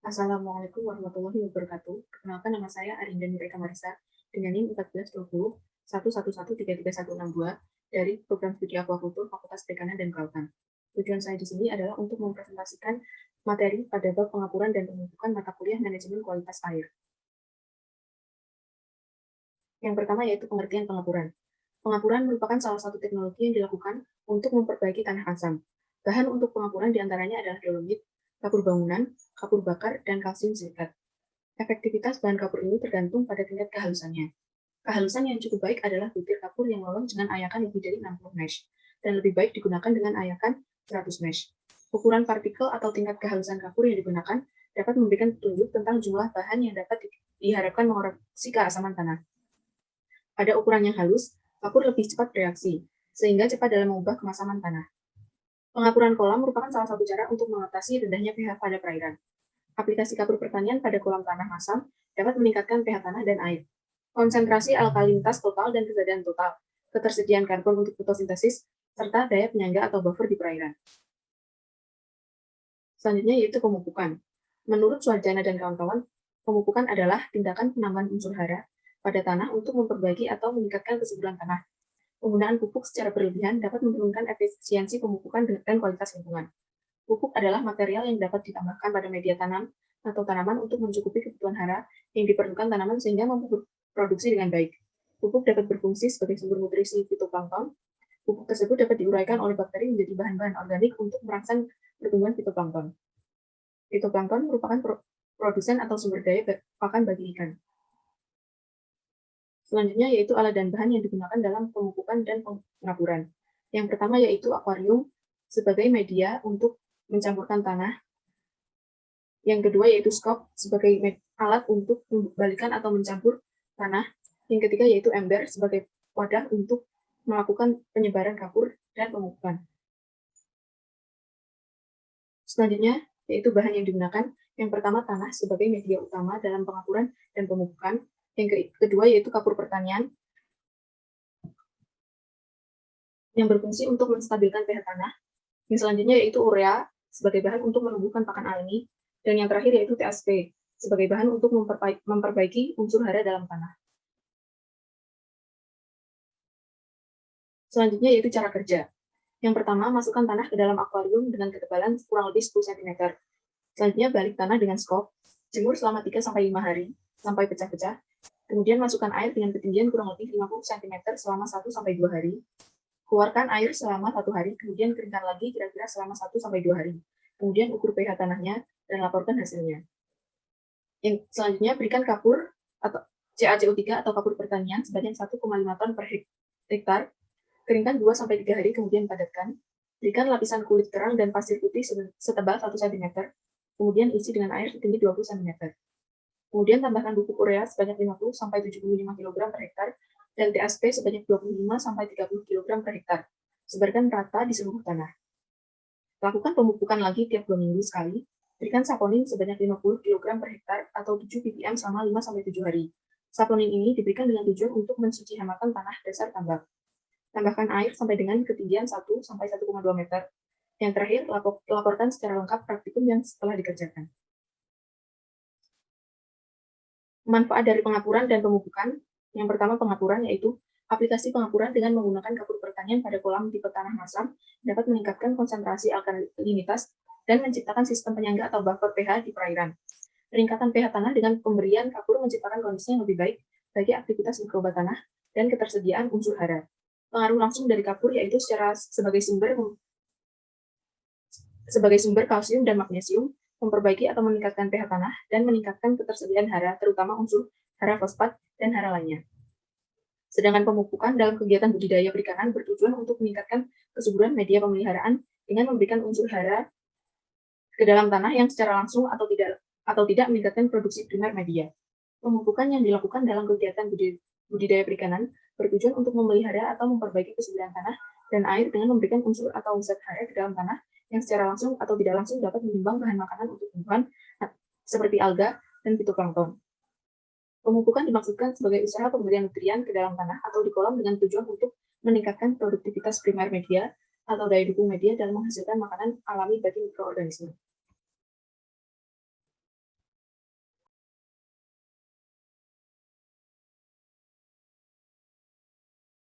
Assalamualaikum warahmatullahi wabarakatuh. Perkenalkan nama saya Arinda Nureka Marisa dengan NIM 1420 111333162 dari Program Studi Aquakultur Fakultas Perikanan dan Kelautan. Tujuan saya di sini adalah untuk mempresentasikan materi pada bab pengapuran dan pemupukan mata kuliah manajemen kualitas air. Yang pertama yaitu pengertian pengapuran. Pengapuran merupakan salah satu teknologi yang dilakukan untuk memperbaiki tanah asam. Bahan untuk pengapuran diantaranya adalah dolomit, kapur bangunan, kapur bakar, dan kalsium silikat. Efektivitas bahan kapur ini tergantung pada tingkat kehalusannya. Kehalusan yang cukup baik adalah butir kapur yang lolos dengan ayakan lebih dari 60 mesh, dan lebih baik digunakan dengan ayakan 100 mesh. Ukuran partikel atau tingkat kehalusan kapur yang digunakan dapat memberikan petunjuk tentang jumlah bahan yang dapat diharapkan mengoreksi keasaman tanah. Pada ukuran yang halus, kapur lebih cepat bereaksi, sehingga cepat dalam mengubah kemasaman tanah. Pengapuran kolam merupakan salah satu cara untuk mengatasi rendahnya pH pada perairan. Aplikasi kapur pertanian pada kolam tanah masam dapat meningkatkan pH tanah dan air. Konsentrasi alkalinitas total dan kesadaran total, ketersediaan karbon untuk fotosintesis, serta daya penyangga atau buffer di perairan. Selanjutnya yaitu pemupukan. Menurut Suharjana dan kawan-kawan, pemupukan adalah tindakan penambahan unsur hara pada tanah untuk memperbaiki atau meningkatkan kesuburan tanah. Penggunaan pupuk secara berlebihan dapat menurunkan efisiensi pemupukan dan kualitas lingkungan. Pupuk adalah material yang dapat ditambahkan pada media tanam atau tanaman untuk mencukupi kebutuhan hara yang diperlukan tanaman sehingga memproduksi dengan baik. Pupuk dapat berfungsi sebagai sumber nutrisi fitoplankton. Pupuk tersebut dapat diuraikan oleh bakteri menjadi bahan-bahan organik untuk merangsang pertumbuhan fitoplankton. Fitoplankton merupakan produsen atau sumber daya pakan bagi ikan. Selanjutnya yaitu alat dan bahan yang digunakan dalam pemupukan dan pengapuran. Yang pertama yaitu akuarium sebagai media untuk mencampurkan tanah. Yang kedua yaitu skop sebagai alat untuk membalikan atau mencampur tanah. Yang ketiga yaitu ember sebagai wadah untuk melakukan penyebaran kapur dan pemupukan. Selanjutnya yaitu bahan yang digunakan. Yang pertama tanah sebagai media utama dalam pengapuran dan pemupukan. Yang kedua yaitu kapur pertanian yang berfungsi untuk menstabilkan pH tanah. Yang selanjutnya yaitu urea sebagai bahan untuk menumbuhkan pakan alami. Dan yang terakhir yaitu TSP sebagai bahan untuk memperbaiki unsur hara dalam tanah. Selanjutnya yaitu cara kerja. Yang pertama, masukkan tanah ke dalam akuarium dengan ketebalan kurang lebih 10 cm. Selanjutnya, balik tanah dengan skop, jemur selama 3-5 hari, sampai pecah-pecah. Kemudian masukkan air dengan ketinggian kurang lebih 50 cm selama 1-2 hari. Keluarkan air selama 1 hari, kemudian keringkan lagi kira-kira selama 1-2 hari. Kemudian ukur pH tanahnya dan laporkan hasilnya. Yang selanjutnya, berikan kapur atau CaCO3 atau kapur pertanian sebanyak 1,5 ton per hektar. Keringkan 2-3 hari, kemudian padatkan. Berikan lapisan kulit kerang dan pasir putih setebal 1 cm. Kemudian isi dengan air setinggi 20 cm. Kemudian tambahkan pupuk urea sebanyak 50-75 kg per hektar dan TSP sebanyak 25-30 kg per hektar. Sebarkan rata di seluruh tanah. Lakukan pemupukan lagi tiap 2 minggu sekali. Berikan saponin sebanyak 50 kg per hektar atau 7 ppm selama 5-7 hari. Saponin ini diberikan dengan tujuan untuk mensuci hambatan tanah dasar tambak. Tambahkan air sampai dengan ketinggian 1-1,2 meter. Yang terakhir, laporkan secara lengkap praktikum yang setelah dikerjakan. Manfaat dari pengapuran dan pemupukan. Yang pertama, pengapuran yaitu aplikasi pengapuran dengan menggunakan kapur pertanian pada kolam tipe tanah masam dapat meningkatkan konsentrasi alkalinitas dan menciptakan sistem penyangga atau buffer pH di perairan. Peningkatan pH tanah dengan pemberian kapur menciptakan kondisi yang lebih baik bagi aktivitas mikroba tanah dan ketersediaan unsur hara. Pengaruh langsung dari kapur yaitu sebagai sumber kalsium dan magnesium, memperbaiki atau meningkatkan pH tanah, dan meningkatkan ketersediaan hara, terutama unsur hara fosfat dan hara lainnya. Sedangkan pemupukan dalam kegiatan budidaya perikanan bertujuan untuk meningkatkan kesuburan media pemeliharaan dengan memberikan unsur hara ke dalam tanah yang secara langsung atau tidak meningkatkan produksi primer media. Pemupukan yang dilakukan dalam kegiatan budidaya perikanan bertujuan untuk memelihara atau memperbaiki kesuburan tanah dan air dengan memberikan unsur atau zat hara ke dalam tanah yang secara langsung atau tidak langsung dapat menyumbang bahan makanan untuk tumbuhan seperti alga dan fitoplankton. Pemupukan dimaksudkan sebagai usaha pemberian nutrien ke dalam tanah atau di kolam dengan tujuan untuk meningkatkan produktivitas primer media atau daya dukung media dalam menghasilkan makanan alami bagi mikroorganisme.